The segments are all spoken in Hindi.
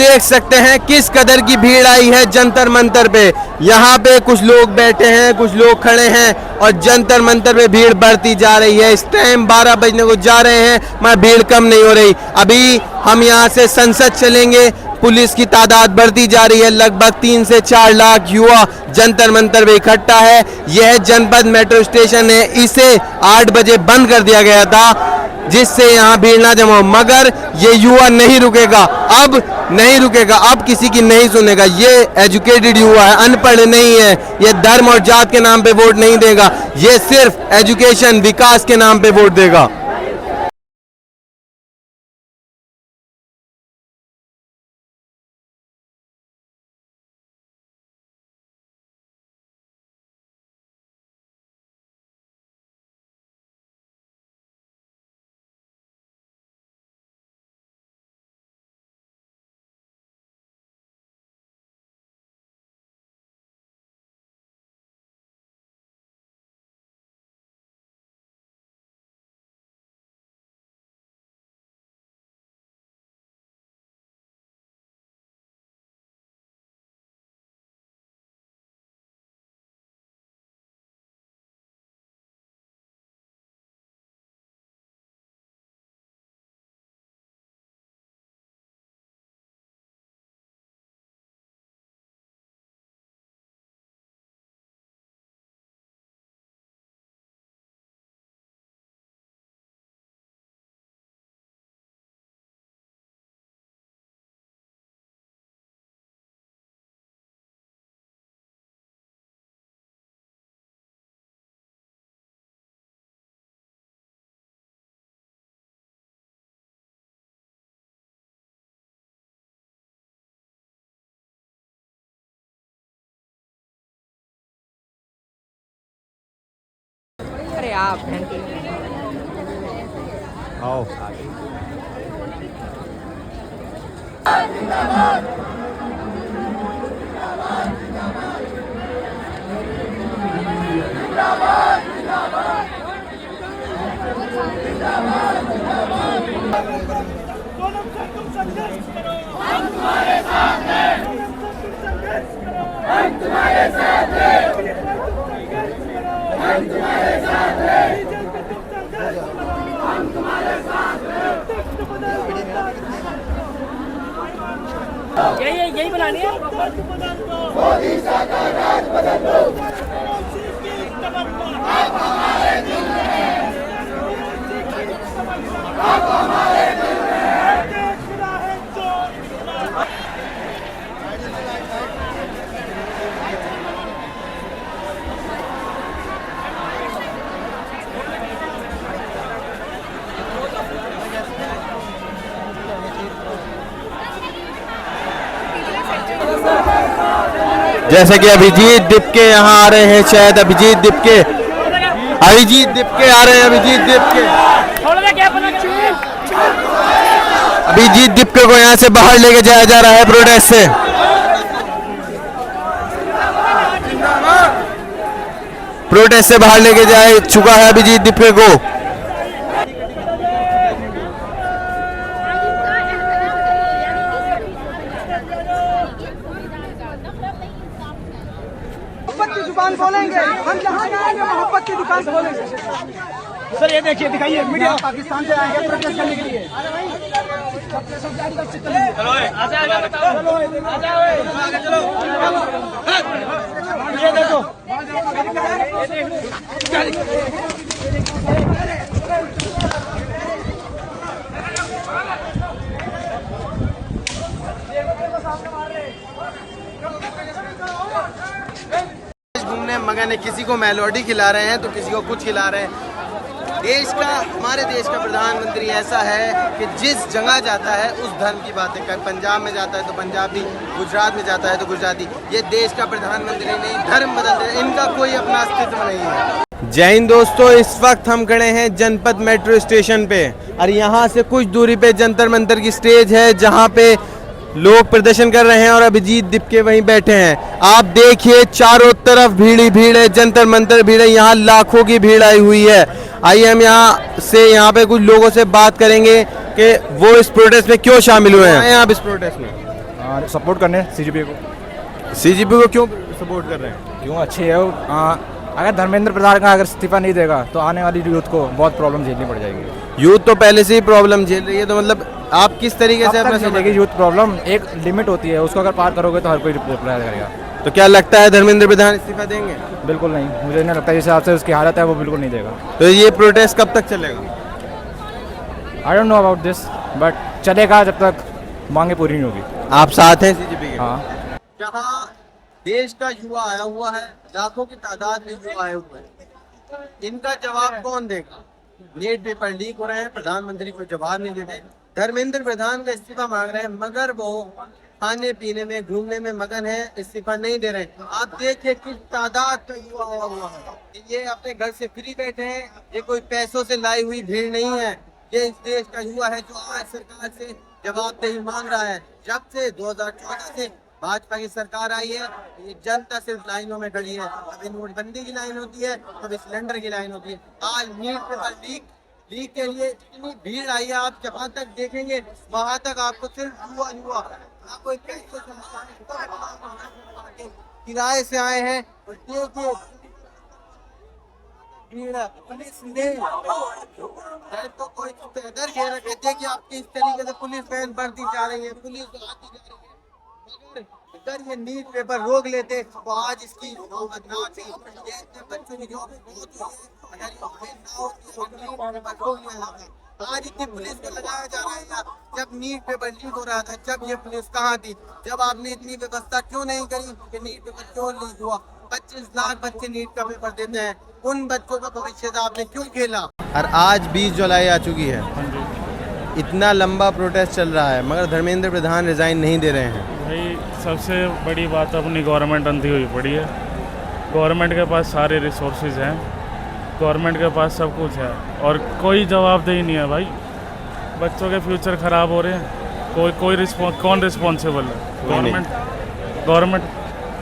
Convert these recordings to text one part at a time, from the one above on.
देख सकते हैं किस कदर की भीड़ आई है जंतर मंतर पे। यहाँ पे कुछ लोग बैठे हैं, कुछ लोग खड़े हैं और जंतर मंतर पे भीड़ बढ़ती जा रही है। इस टाइम 12 बजने को जा रहे हैं मगर भीड़ कम नहीं हो रही। अभी हम यहाँ से संसद चलेंगे, पुलिस की तादाद बढ़ती जा रही है। लगभग 3 से 4 लाख युवा जंतर मंतर पे इकट्ठा है। यह जनपद मेट्रो स्टेशन है, इसे 8 बजे बंद कर दिया गया था जिससे यहाँ भीड़ ना जमा हो, मगर ये युवा नहीं रुकेगा, अब नहीं रुकेगा, अब किसी की नहीं सुनेगा। ये एजुकेटेड युवा है, अनपढ़ नहीं है, ये धर्म और जात के नाम पे वोट नहीं देगा, ये सिर्फ एजुकेशन विकास के नाम पे वोट देगा। अरे आप आओ। यही बनानी है। मोदी सरकार राज बदल दो। आप हमारे दिल में, आप हमारे दिल में। जैसे कि अभिजीत दिपके यहाँ आ रहे हैं, शायद अभिजीत दिपके आ रहे हैं। अभिजीत दिपके को यहाँ से बाहर लेके जाया जा रहा है प्रोटेस्ट से। प्रोटेस्ट से बाहर लेके जा चुका है अभिजीत दिपके को। दुकान बोलेंगे हम, जहाँ जाएंगे मोहब्बत की दुकान बोलेंगे। सर ये देखिए, दिखाइए मीडिया पाकिस्तान से आए हैं प्रोटेस्ट करने के लिए। ये देखो, घूमने मगर ने किसी को मेलोडी खिला रहे हैं तो किसी को कुछ खिला रहे हैं। हमारे देश का प्रधानमंत्री ऐसा है कि जिस जगह जाता है उस धर्म की बातें कर। पंजाब में जाता है तो पंजाबी, गुजरात में जाता है तो गुजराती। ये देश का प्रधानमंत्री नहीं, धर्म बदल रहे, इनका कोई अपना अस्तित्व नहीं है। जय हिंद दोस्तों, इस वक्त हम खड़े हैं जनपद मेट्रो स्टेशन पे और यहाँ से कुछ दूरी पे जंतर मंतर की स्टेज है जहाँ पे लोग प्रदर्शन कर रहे हैं और अभिजीत दिपके वहीं बैठे हैं। आप देखिए चारों तरफ भीड़ ही भीड़ है, जंतर मंतर भीड़ है, यहाँ लाखों की भीड़ आई हुई है। आइए हम यहाँ पे कुछ लोगों से बात करेंगे कि वो इस प्रोटेस्ट में क्यों शामिल हुए हैं। आप इस प्रोटेस्ट में सपोर्ट करने सीजीपी को। सीजीपी को क्यों सपोर्ट कर रहे हैं? क्यों, अच्छी है वो। अगर धर्मेंद्र प्रधान का अगर इस्तीफा नहीं देगा तो आने वाली यूथ को बहुत प्रॉब्लम झेलनी पड़ जाएगी। यूथ तो पहले से ही प्रॉब्लम झेल रही है, तो मतलब आप किस तरीके से अपना झेलेगी यूथ प्रॉब्लम? एक लिमिट होती है, उसको अगर पार करोगे तो हर कोई रिप्लाई करेगा। तो क्या लगता है धर्मेंद्र प्रधान इस्तीफा देंगे? बिल्कुल नहीं, मुझे नहीं लगता। जिस हिसाब से उसकी हालत है वो बिल्कुल नहीं देगा। तो ये प्रोटेस्ट कब तक चलेगा? I don't know about this, but चलेगा जब तक मांगे पूरी नहीं होगी। आप साथ हैं सीजीपी के? हाँ। जहाँ देश का युवा आया हुआ है, लाखों की तादाद में युवा आए हुए हैं, इनका जवाब कौन देगा? नीट पेपर लीक हो रहे हैं, प्रधानमंत्री को जवाब नहीं दे रहे। धर्मेंद्र प्रधान का इस्तीफा मांग रहे हैं, मगर वो खाने पीने में, घूमने में मगन है, इस्तीफा नहीं दे रहे। आप देखिए किस तादाद का युवा आया हुआ है। ये अपने घर से फ्री बैठे हैं, ये कोई पैसों से लाई हुई भीड़ नहीं है। ये इस देश का युवा है जो आज सरकार से जवाबदेही मांग रहा है। जब से 2014 से भाजपा की सरकार आई है, ये जनता सिर्फ लाइनों में खड़ी है। अभी नोटबंदी की लाइन होती है, कभी सिलेंडर की लाइन होती है। आज नीट पेपर लीक के लिए इतनी भीड़ आई है, आप जहाँ तक देखेंगे वहां तक आपको सिर्फ युवा आपको किराए से आए हैं। और देखिए पुलिस ने तो कोई डर के रखे। देखिए आपकी इस तरीके से पुलिस वैन बढ़ती जा रही है, पुलिस आती जा रही है। अगर ये नीट पेपर रोक लेते तो आज इसकी नौबत ना आती। ये इतने बच्चों की जो आज इतनी पुलिस को लगाया जा रहा है। जब नीट पेपर लीक हो रहा था, जब ये पुलिस कहाँ थी? जब आपने इतनी व्यवस्था क्यों नहीं करी कि नीट पेपर क्यों लीक हुआ? 25 लाख बच्चे नीट का पेपर देते हैं, उन बच्चों का भविष्य आपने क्यों खेला? और आज 20 जुलाई आ चुकी है, इतना लंबा प्रोटेस्ट चल रहा है, मगर धर्मेंद्र प्रधान रिजाइन नहीं दे रहे हैं। भाई सबसे बड़ी बात अपनी गवर्नमेंट अंधी हुई पड़ी है। गवर्नमेंट के पास सारे रिसोर्सेज हैं, गवर्नमेंट के पास सब कुछ है और कोई जवाबदेही नहीं है। भाई बच्चों के फ्यूचर ख़राब हो रहे हैं, कौन रिस्पॉन्सिबल है? गवर्नमेंट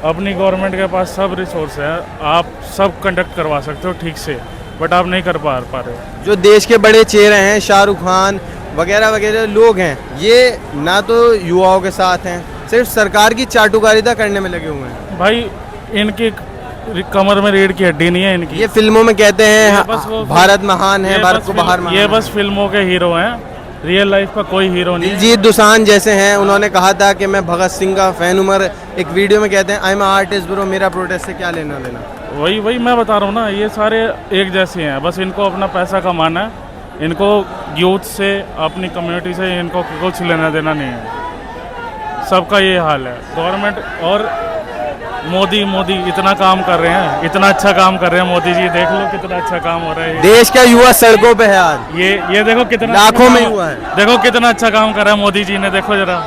अपनी गवर्नमेंट के पास सब रिसोर्स है, आप सब कंडक्ट करवा सकते हो ठीक से, बट आप नहीं कर पा रहे हो। जो देश के बड़े चेहरे हैं, शाहरुख खान वगैरह वगैरह लोग हैं, ये ना तो युवाओं के साथ हैं, सिर्फ सरकार की चाटुकारिता करने में लगे हुए हैं। भाई इनकी कमर में रीढ़ की हड्डी नहीं है इनकी। ये फिल्मों में कहते हैं भारत महान है, भारत को बाहर महान। ये बस फिल्मों के हीरो हैं, रियल लाइफ का कोई हीरो नहीं। दिलजीत दोसांझ जैसे हैं, उन्होंने कहा था कि मैं भगत सिंह का फैन हूं, एक वीडियो में कहते हैं आई एम आर्टिस्ट ब्रो, मेरा प्रोटेस्ट से क्या लेना देना। वही मैं बता रहा हूँ ना, ये सारे एक जैसे हैं, बस इनको अपना पैसा कमाना है, इनको यूथ से, अपनी कम्युनिटी से इनको कुछ लेना देना नहीं है। सबका ये हाल है। गवर्नमेंट और मोदी इतना काम कर रहे हैं, इतना अच्छा काम कर रहे हैं मोदी जी, देख लो कितना अच्छा काम हो रहा है। देश का युवा सड़कों पे है आज, ये देखो कितना लाखों में हुआ है। देखो कितना अच्छा काम कर रहा है मोदी जी ने, देखो जरा।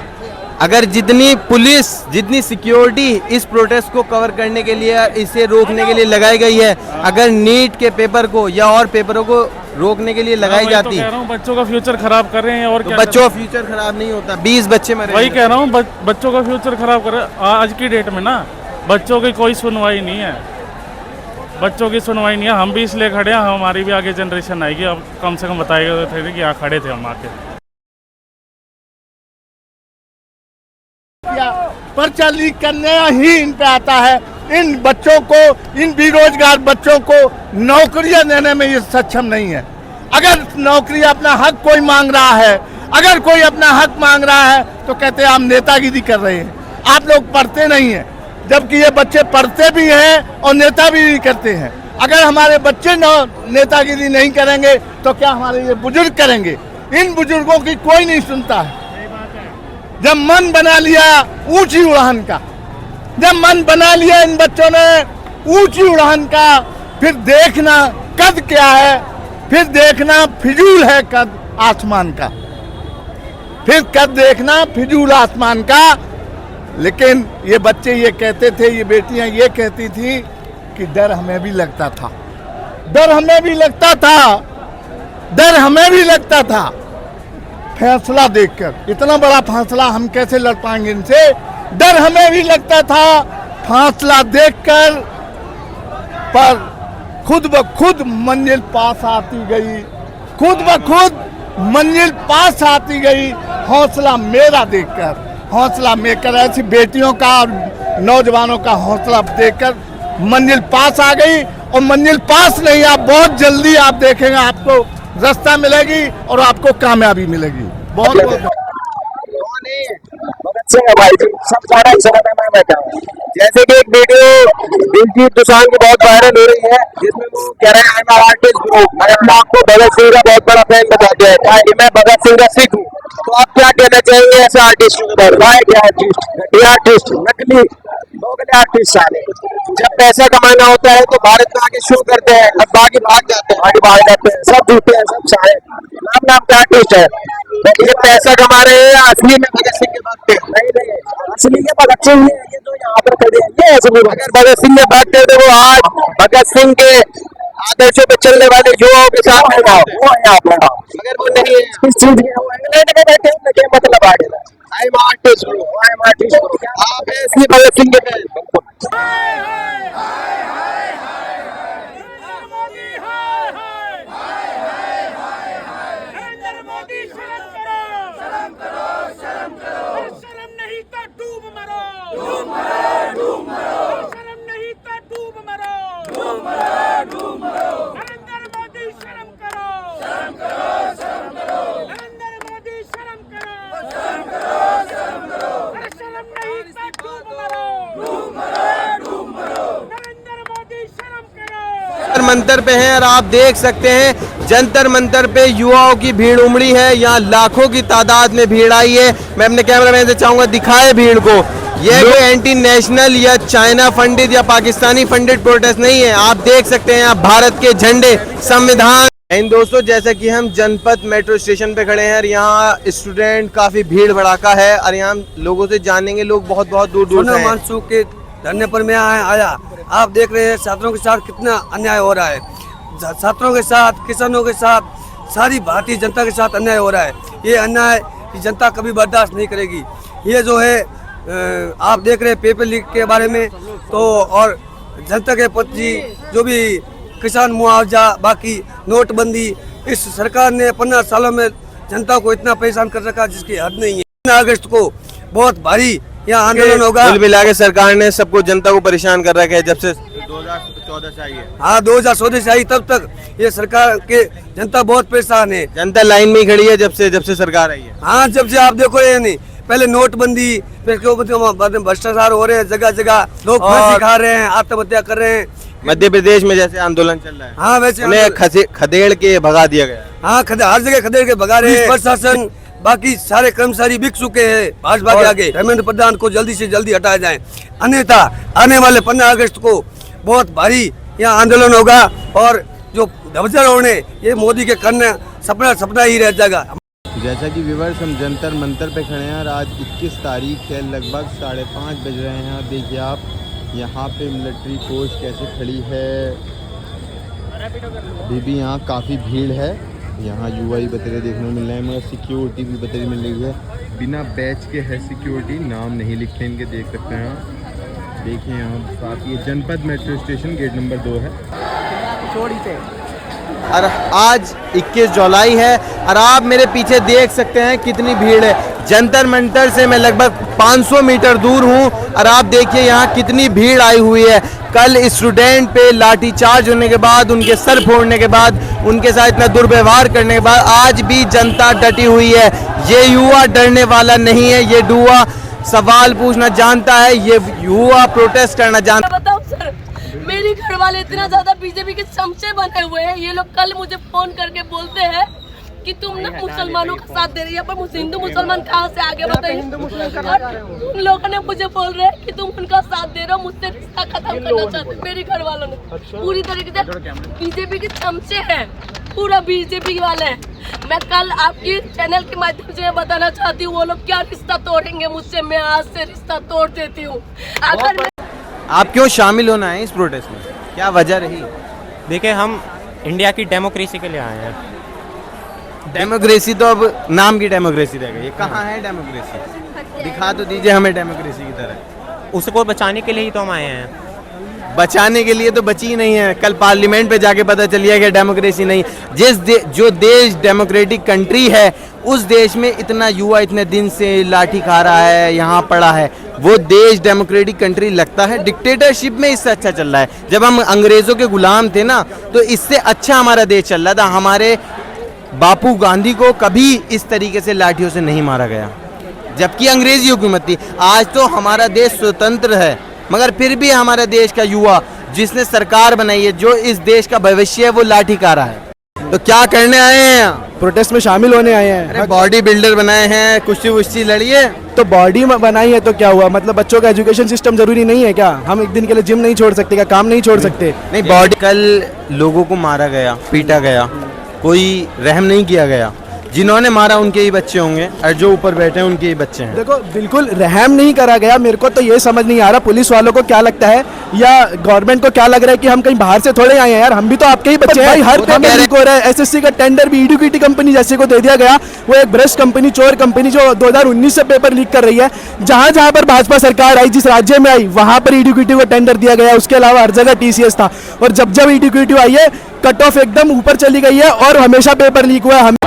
अगर जितनी पुलिस, जितनी सिक्योरिटी इस प्रोटेस्ट को कवर करने के लिए, इसे रोकने के लिए लगाई गई है, अगर नीट के पेपर को या और पेपरों को रोकने के लिए लगाई जाती है, बच्चों का फ्यूचर खराब कर रहे हैं। और तो बच्चों का फ्यूचर खराब नहीं होता, 20 बच्चे मरे। वही कह रहा हूँ, बच्चों का फ्यूचर खराब कर रहे हैं। आज की डेट में ना बच्चों की कोई सुनवाई नहीं है, बच्चों की सुनवाई नहीं है। हम भी इसलिए खड़े हैं, हमारी भी आगे जनरेशन आएगी, अब कम से कम बताएगा थे कि यहाँ खड़े थे हम आके। पर्चा लीक करने ही इन पे आता है। इन बच्चों को, इन बेरोजगार बच्चों को नौकरियां देने में ये सक्षम नहीं है। अगर नौकरी अपना हक कोई मांग रहा है, अगर कोई अपना हक मांग रहा है तो कहते हैं हम नेतागिरी कर रहे हैं, आप लोग पढ़ते नहीं हैं, जबकि ये बच्चे पढ़ते भी हैं और नेता भी करते हैं। अगर हमारे बच्चे नेतागिरी नहीं करेंगे तो क्या हमारे ये बुजुर्ग करेंगे? इन बुजुर्गों की कोई नहीं सुनता है। जब मन बना लिया ऊंची उड़ान का, जब मन बना लिया इन बच्चों ने ऊंची उड़ान का, फिर देखना कद क्या है, फिर देखना फिजूल है कद आसमान का, फिर कद देखना फिजूल आसमान का। लेकिन ये बच्चे ये कहते थे, ये बेटियां ये कहती थी कि डर हमें भी लगता था, डर हमें भी लगता था, डर हमें भी लगता था। फैसला देखकर, इतना बड़ा फैसला हम कैसे लड़ पाएंगे इनसे? डर हमें भी लगता था, फैसला देखकर, पर खुद ब खुद मंजिल पास आती गई, खुद ब खुद मंजिल पास आती गई। हौसला मेरा देखकर, हौसला मेकर, ऐसी बेटियों का और नौजवानों का हौसला देकर मंजिल पास आ गई। और मंजिल पास नहीं, आप बहुत जल्दी आप देखेंगे, आपको रास्ता मिलेगी और आपको कामयाबी मिलेगी। बहुत बहुत भगत सिंह है भाई जी, सब सारा समय में बैठा हूँ। जैसे कि एक वीडियो दिलजीत दोसांझ की बहुत वायरल हो रही है, जिसमें वो कह रहे हैं आई एम आर्टिस्ट ब्रो, मैं अपने आप को भगत सिंह का बहुत बड़ा फैन बताते हैं, ताकि मैं भगत सिंह का सिख हूँ। तो आप क्या कहना चाहेंगे ऐसे आर्टिस्टों के बारे में? क्या आर्टिस्ट, नकली लोकल आर्टिस्ट सारे, जब पैसा कमाना होता है तो भारत में आके शो करते हैं, अब बाकी भाग जाते हैं, सब जीते हैं, सब सारे नाम का आर्टिस्ट है। ये पैसा कमा रहे हैं, असली में भगत सिंह के भक्त हैं? नहीं, असली के भगत सिंह है ये जो यहाँ पर खड़े हैं, ये असली भगत सिंह के भक्त है। तो वो आज भगत सिंह के आदर्शों पे चलने वाले युवाओं के साथ में वो है आप लोग। अगर वो नहीं है किस चीज के, वो इंग्लैंड में बैठे हैं, क्या मतलब आगे आई एम आर्टिस्ट ब्रो, आप असली भगत सिंह के फैन? मंतर पे हैं और आप देख सकते हैं जंतर मंतर पे युवाओं की भीड़ उमड़ी है। यहाँ लाखों की तादाद में भीड़ आई है। मैं अपने कैमरामैन से चाहूंगा दिखाए भीड़ को। ये कोई एंटी नेशनल या चाइना फंडित या पाकिस्तानी फंडित प्रोटेस्ट नहीं है। आप देख सकते हैं यहाँ भारत के झंडे, संविधान। इन दोस्तों, जैसा कि हम जनपद मेट्रो स्टेशन पे खड़े हैं और यहाँ स्टूडेंट काफी भीड़ भड़ाका है और यहाँ लोगों से जानेंगे, लोग बहुत दूर से हैं। मनसूख के धरने पर मैं आया। आप देख रहे हैं छात्रों के साथ कितना अन्याय हो रहा है, छात्रों के साथ, किसानों के साथ, सारी भारतीय जनता के साथ अन्याय हो रहा है। ये अन्याय की जनता कभी बर्दाश्त नहीं करेगी। ये जो है आप देख रहे हैं पेपर लीक के बारे में, तो और जनता के प्रति जो भी किसान मुआवजा, बाकी नोटबंदी, इस सरकार ने 15 सालों में जनता को इतना परेशान कर रखा जिसकी हद नहीं है। 15 अगस्त को बहुत भारी यहाँ आंदोलन होगा। कुल मिला के सरकार ने सबको, जनता को परेशान कर रखा है जब से 2014 से आई है। हाँ, 2014 से आई, तब तक ये सरकार के जनता बहुत परेशान है। जनता लाइन में ही खड़ी है जब से सरकार आई है। हाँ, जब से आप देखो ये नहीं, पहले नोटबंदी, फिर भ्रष्टाचार हो रहे हैं, जगह जगह लोग फांसी खा रहे हैं, आत्महत्या कर रहे हैं। मध्य प्रदेश में जैसे आंदोलन चल रहा है, हाँ वैसे उन्हें खदेड़ के भगा दिया गया। हाँ, हर जगह खदेड़ के भगा रहे हैं। प्रशासन, बाकी सारे कर्मचारी बिक चुके हैं भाजपा के आगे। धर्मेंद्र प्रधान को जल्दी से जल्दी हटाया जाए, अन्यथा आने वाले 15 अगस्त को बहुत भारी यहाँ आंदोलन होगा और जो ध्वजारोहण है ये मोदी के करने सपना ही रह जाएगा। जैसा कि व्यूअर्स, हम जंतर मंतर पे खड़े हैं और आज 21 तारीख है, लगभग 5:30 बज रहे हैं। और देखिए आप यहाँ पे मिलिट्री फोर्स कैसे खड़ी है। अभी भी यहाँ काफ़ी भीड़ है। यहाँ युवा ही बतेरे देखने को मिल रहे हैं, मगर सिक्योरिटी भी बतेरी मिल रही है। बिना बैच के है सिक्योरिटी, नाम नहीं लिखे इनके, देख सकते हैं आप। देखिए यहाँ साथ ये जनपद मेट्रो स्टेशन गेट नंबर 2 है। और आज 21 जुलाई है और आप मेरे पीछे देख सकते हैं कितनी भीड़ है। जंतर मंतर से मैं लगभग 500 मीटर दूर हूं और आप देखिए यहाँ कितनी भीड़ आई हुई है। कल स्टूडेंट पे लाठीचार्ज होने के बाद, उनके सर फोड़ने के बाद, उनके साथ इतना दुर्व्यवहार करने के बाद आज भी जनता डटी हुई है। ये युवा डरने वाला नहीं है, ये युवा सवाल पूछना जानता है, ये युवा प्रोटेस्ट करना जानता है। बताओ सर, मेरे घर वाले इतना ज्यादा बीजेपी के चमचे बने हुए हैं। ये लोग कल मुझे फोन करके बोलते हैं कि तुम ना मुसलमानों का साथ दे रही है, पर हिंदू मुसलमान कहाँ से आगे बताइए। उन लोगों ने मुझे बोल रहे हैं कि तुम उनका साथ दे रहे हो, मुझसे रिश्ता खत्म करना चाहते हो। मेरे घर वालों ने पूरी तरीके से बीजेपी के चमचे हैं, पूरा बीजेपी वाले हैं। मैं कल आपकी चैनल के माध्यम से बताना चाहती हूँ वो लोग क्या रिश्ता तोड़ेंगे मुझसे, मैं आज से रिश्ता तोड़ देती हूँ। अगर आप क्यों शामिल होना है इस प्रोटेस्ट में, क्या वजह रही? देखिए, हम इंडिया की डेमोक्रेसी के लिए आए हैं। डेमोक्रेसी तो अब नाम की डेमोक्रेसी रह गई, ये कहाँ है डेमोक्रेसी? दिखा तो दीजिए हमें डेमोक्रेसी की तरह। उसको बचाने के लिए ही तो हम आए हैं। बचाने के लिए तो बची ही नहीं है। कल पार्लियामेंट पे जाके पता चलिए कि डेमोक्रेसी नहीं। जो देश डेमोक्रेटिक कंट्री है उस देश में इतना युवा इतने दिन से लाठी खा रहा है, यहाँ पड़ा है, वो देश डेमोक्रेटिक कंट्री लगता है? डिक्टेटरशिप में इससे अच्छा चल रहा है। जब हम अंग्रेजों के गुलाम थे ना, तो इससे अच्छा हमारा देश चल रहा था। हमारे बापू गांधी को कभी इस तरीके से लाठियों से नहीं मारा गया, जबकि अंग्रेजी हुकूमत थी। आज तो हमारा देश स्वतंत्र है, मगर फिर भी हमारा देश का युवा जिसने सरकार बनाई है, जो इस देश का भविष्य है, वो लाठी खा रहा है। तो क्या करने आए हैं यहाँ? प्रोटेस्ट में शामिल होने आए हैं। अरे बॉडी बिल्डर बनाए हैं, कुश्ती वुश्ती लड़िए। तो बॉडी बनाई है तो क्या हुआ? मतलब बच्चों का एजुकेशन सिस्टम जरूरी नहीं है क्या? हम एक दिन के लिए जिम नहीं छोड़ सकते क्या? काम नहीं छोड़ सकते? नहीं, बॉडी कल लोगों को मारा गया, पीटा गया, कोई रहम नहीं किया गया। जिन्होंने मारा उनके ही बच्चे होंगे और जो ऊपर बैठे हैं उनके ही बच्चे हैं। देखो, बिल्कुल रहम नहीं करा गया। मेरे को तो ये समझ नहीं आ रहा पुलिस वालों को क्या लगता है या गवर्नमेंट को क्या लग रहा है कि हम कहीं बाहर से थोड़े आए हैं यार, हम भी तो आपके ही बच्चे हैं। हर पेपर लीक हो रहा है। एसएससी का टेंडर भी ईडीक्यूटी कंपनी जैसे को दे दिया गया। वो एक भ्रष्ट कंपनी, चोर कंपनी जो 2019 से पेपर लीक कर रही है। जहां जहां पर भाजपा सरकार आई, जिस राज्य में आई, वहां पर ईडीक्यूटी को टेंडर दिया गया। उसके अलावा हर जगह टीसीएस था। और जब जब ईडीक्यूटी आई है, कट ऑफ एकदम ऊपर चली गई है और हमेशा पेपर लीक हुआ है।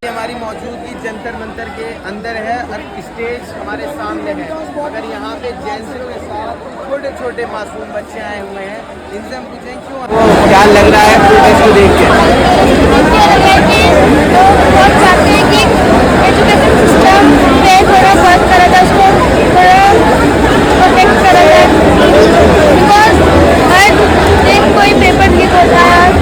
हमारी मौजूदगी जंतर मंतर के अंदर है और स्टेज हमारे सामने है। अगर यहाँ पे जेंट्सों के साथ छोटे छोटे मासूम बच्चे आए हुए हैं, इनसे हम पूछें क्यों क्या लग रहा है प्रोटेस्ट को देख के? बहुत चाहते हैं कि एजुकेशन सिस्टम फेल हो रहा, बंद करा जाए, उसको प्रोटेक्ट करा जाए। बिकॉज हर दिन कोई पेपर लीक होता है,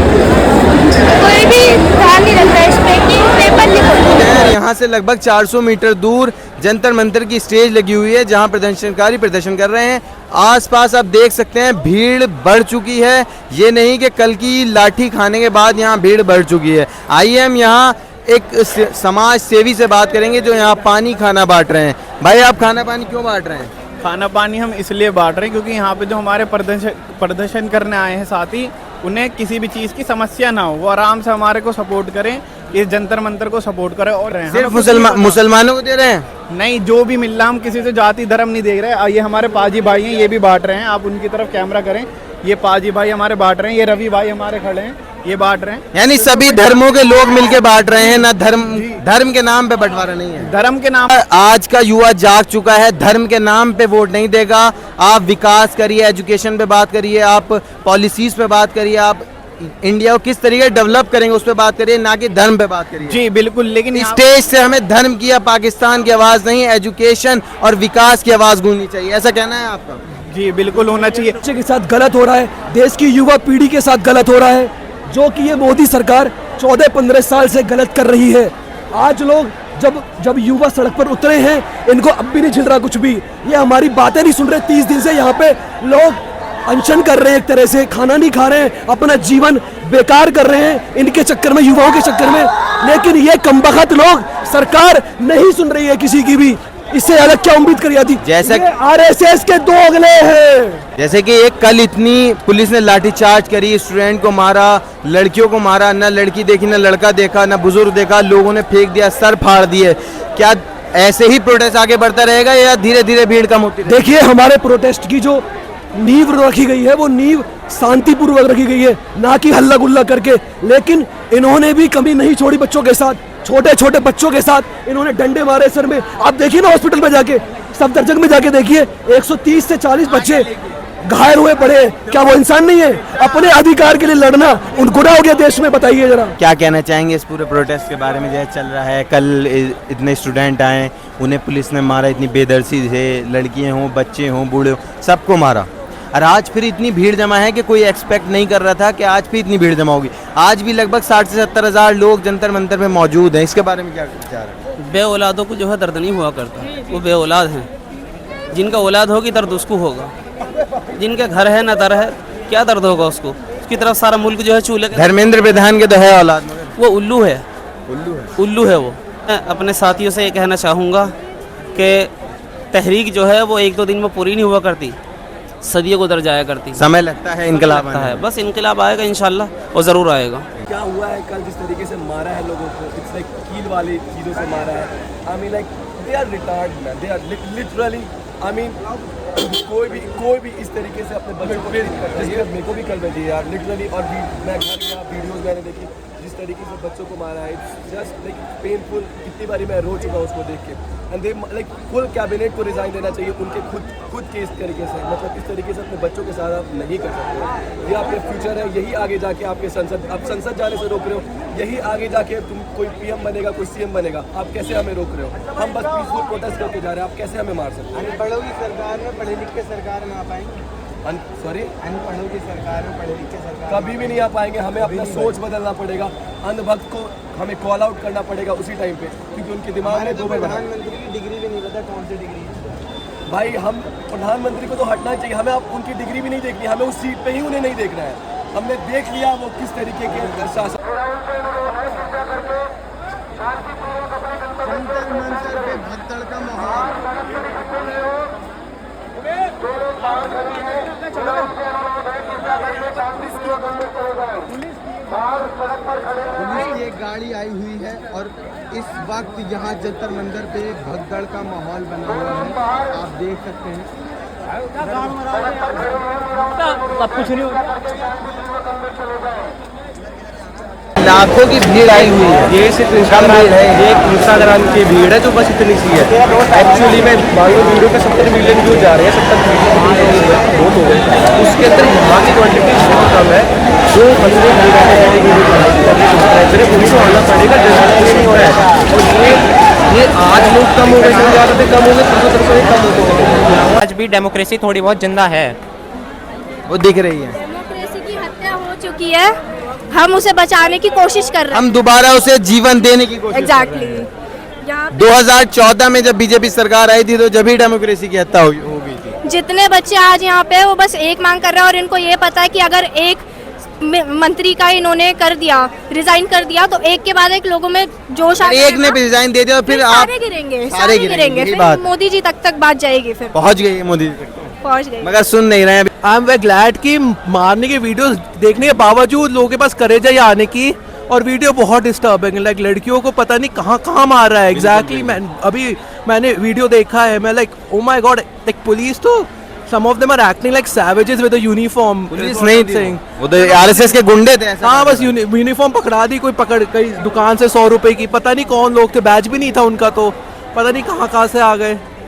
कोई भी ध्यान नहीं रखता है इस पे कि पेपर लीक होता है। यहाँ से लगभग 400 मीटर दूर जंतर मंतर की स्टेज लगी हुई है, जहाँ प्रदर्शनकारी प्रदर्शन कर रहे हैं। आसपास आप देख सकते हैं भीड़ बढ़ चुकी है। ये नहीं कि कल की लाठी खाने के बाद यहाँ भीड़ बढ़ चुकी है। आइए हम यहाँ एक समाज सेवी से बात करेंगे जो यहाँ पानी खाना बांट रहे हैं। भाई, आप खाना पानी क्यों बांट रहे हैं? खाना पानी हम इसलिए बांट रहे हैं क्योंकि यहाँ पे जो हमारे प्रदर्शन करने आए हैं साथी, उन्हें किसी भी चीज़ की समस्या ना हो, वो आराम से हमारे को सपोर्ट करें, इस जंतर मंतर को सपोर्ट करें। और सिर्फ मुसलमानों को दे रहे हैं? नहीं, जो भी मिल रहा, हम किसी से जाति धर्म नहीं देख रहे। ये हमारे पाजी भाई हैं, ये भी बांट रहे हैं। आप उनकी तरफ कैमरा करें, ये पाजी भाई हमारे बांट रहे हैं, ये रवि भाई हमारे खड़े हैं, ये बांट रहे हैं। यानी सभी धर्मों के लोग मिलके बांट रहे हैं ना? धर्म के नाम पे बंटवारा नहीं है। धर्म के नाम, आज का युवा जाग चुका है, धर्म के नाम पे वोट नहीं देगा। आप विकास करिए, एजुकेशन पे बात करिए, आप पॉलिसीज पे बात करिए, आप इंडिया को किस तरीके डेवलप करेंगे उस पे बात करिए, ना कि धर्म पे बात करिए। जी बिल्कुल, लेकिन स्टेज से हमें धर्म की या पाकिस्तान की आवाज नहीं, एजुकेशन और विकास की आवाज गूंजनी चाहिए। ऐसा कहना है आपका? जी बिल्कुल होना चाहिए। बच्चे के साथ गलत हो रहा है, देश की युवा पीढ़ी के साथ गलत हो रहा है, जो कि ये मोदी सरकार 14-15 साल से गलत कर रही है। आज लोग जब युवा सड़क पर उतरे हैं, इनको अब भी नहीं छिल रहा कुछ भी। ये हमारी बातें नहीं सुन रहे। 30 दिन से यहाँ पे लोग अनशन कर रहे हैं, एक तरह से खाना नहीं खा रहे हैं, अपना जीवन बेकार कर रहे हैं इनके चक्कर में, युवाओं के चक्कर में। लेकिन ये कमबख्त लोग, सरकार नहीं सुन रही है किसी की भी। इससे अलग क्या उम्मीद करी जाती? जैसे आरएसएस के दोगले हैं। जैसे कि एक कल इतनी पुलिस ने लाठीचार्ज करी, स्टूडेंट को मारा, लड़कियों को मारा, ना लड़की देखी ना लड़का देखा ना बुजुर्ग देखा, लोगों ने फेंक दिया, सर फाड़ दिए। क्या ऐसे ही प्रोटेस्ट आगे बढ़ता रहेगा या धीरे धीरे भीड़ कम होती रहेगी? देखिए, हमारे प्रोटेस्ट की जो नींव रखी गई है वो नींव शांतिपूर्वक रखी गई है, ना कि हल्ला गुल्ला करके। लेकिन इन्होंने भी कमी नहीं छोड़ी बच्चों के साथ, छोटे छोटे बच्चों के साथ इन्होंने डंडे मारे सर में। आप देखिए ना हॉस्पिटल में जाके, सफदरजंग में जाके देखिए, 130 से 40 बच्चे घायल हुए पड़े। क्या वो इंसान नहीं है? अपने अधिकार के लिए लड़ना उनको ना हो गया देश में? बताइए जरा। क्या कहना चाहेंगे इस पूरे प्रोटेस्ट के बारे में जो चल रहा है? कल इतने स्टूडेंट आए, उन्हें पुलिस ने मारा इतनी बेदर्दी से, लड़कियां हों, बच्चे हों, बूढ़े हों, सबको मारा। और आज फिर इतनी भीड़ जमा है कि कोई एक्सपेक्ट नहीं कर रहा था कि आज भी इतनी भीड़ जमा होगी। आज भी लगभग 60 से 70 हज़ार लोग जंतर मंतर में मौजूद हैं। इसके बारे में क्या विचार है? बे औलादों को जो है दर्द नहीं हुआ करता, वो बे औलाद हैं। जिनका औलाद होगी दर्द उसको होगा, जिनके घर है ना दर है, क्या दर्द होगा उसको? उसकी तरफ सारा मुल्क जो है चूल्हे के धर्मेंद्र प्रधान के तो है औलाद, वो उल्लू है, उल्लू है वो। मैं अपने साथियों से ये कहना चाहूँगा कि तहरीक जो है वो 1-2 दिन में पूरी नहीं हुआ करती, सदियों गुजर जाया करती, समय लगता है इनकलाब लगता है। बस इनकलाब आएगा इंशाल्लाह और ज़रूर आएगा। क्या हुआ है कल जिस तरीके से मारा है लोगों को, इट्स लाइक कील वाली चीज़ों से मारा है। I mean like they are retard man, they are literally, I mean कोई भी इस तरीके से अपने बच्चों को मेरे को भी कल बची यार लिटरली। और भी मैं घर गया, वीडियोज़ मैंने देखी जिस तरीके से बच्चों को मारा है, इट्स जस्ट लाइक पेनफुल। कितनी बारी मैं रो चुका हूँ उसको देख के। And they like full cabinet को रिजाइन देना चाहिए उनके खुद के इस तरीके से, मतलब इस तरीके से अपने बच्चों के साथ आप नहीं कर सकते। ये आपके फ्यूचर है, यही आगे जाके आपके आप संसद जाने से रोक रहे हो, यही आगे जाके तुम कोई पीएम बनेगा, कोई सीएम बनेगा, आप कैसे हमें रोक रहे हो? हम बस पीसफुल प्रोटेस्ट करके जा रहे हैं, आप कैसे हमें मार सकते हैं? अनपढ़ों की सरकार में पढ़े लिखे सरकार में आ पाएंगे? सॉरी, अनपढ़ों की सरकार में पढ़े लिखे सरकार कभी भी नहीं आ पाएंगे। हमें अपना सोच बदलना पड़ेगा, अंधभक्त को हमें कॉल आउट करना पड़ेगा उसी टाइम पे, क्योंकि उनके दिमाग में दो प्रधानमंत्री की डिग्री भी नहीं पता कौन सी डिग्री है। भाई हम प्रधानमंत्री को तो हटना चाहिए, हमें अब उनकी डिग्री भी नहीं देखनी, हमें उस सीट पे ही उन्हें नहीं देखना है। हमने देख लिया वो किस तरीके के शासन। जंतर मंतर पे भगदड़ का माहौल। पुलिस की एक गाड़ी आई हुई है और इस वक्त यहाँ जंतर मंतर पे भगदड़ का माहौल बना हुआ है, आप देख सकते हैं। अब कुछ नहीं होगा। लाखों की भीड़ आई हुई है, ये सिर्फ इंस्टाग्राम है, ये इंस्टाग्राम की भीड़ है जो बस इतनी सी है। एक्चुअली में बाकी वीडियो पे 70 मिलियन व्यू जा रहे हैं, 70 मिलियन बहुत हो गए। उसके अंदर यहाँ की क्वांटिटी बहुत कम है, जो बंदे नहीं रहते हैं पुलिस को आना पड़ेगा, जल्दी नहीं हो रहा है। और ये आज लोग कम हो गए, ज़्यादा से कम हो गए, 300 कम होते हैं। आज भी डेमोक्रेसी थोड़ी बहुत जिंदा है, वो दिख रही है। डेमोक्रेसी की हत्या हो चुकी है, हम उसे बचाने की कोशिश कर रहे हैं, हम दोबारा उसे जीवन देने की कोशिश एग्जैक्टली। 2014 में जब बीजेपी सरकार आई थी तो जब ही डेमोक्रेसी की हत्या हो गई थी। जितने बच्चे आज यहाँ पे वो बस एक मांग कर रहे हैं और इनको ये पता है कि अगर एक मंत्री का इन्होंने कर दिया, रिजाइन कर दिया, तो एक के बाद एक लोगों में जोश आ एक ने भी रिजाइन दे दिया और फिर आप सारे गिरेंगे, फिर मोदी जी तक बात जाएगी, फिर पहुंच गई है मोदी जी तक, पहुंच गई। मगर सुन नहीं रहे हैं। आई एम वेरी ग्लैड कि मारने की वीडियोस देखने के बावजूद लोगों के पास करेज है आने की, और वीडियो बहुत डिस्टर्बिंग है। लाइक लड़कियों को पता नहीं कहाँ मार रहा है एग्जैक्टली। मैंने वीडियो देखा है, मैं like oh my God, like police तो some of them are acting like savages with a uniform. Police नहीं थी, वो तो आरएसएस के गुंडे थे। हाँ, बस यूनिफॉर्म पकड़ा दी, कोई पकड़ गई दुकान से 100 रुपए की, पता नहीं कौन लोग थे, बैच भी नहीं था उनका, तो पता नहीं कहाँ से आ गए।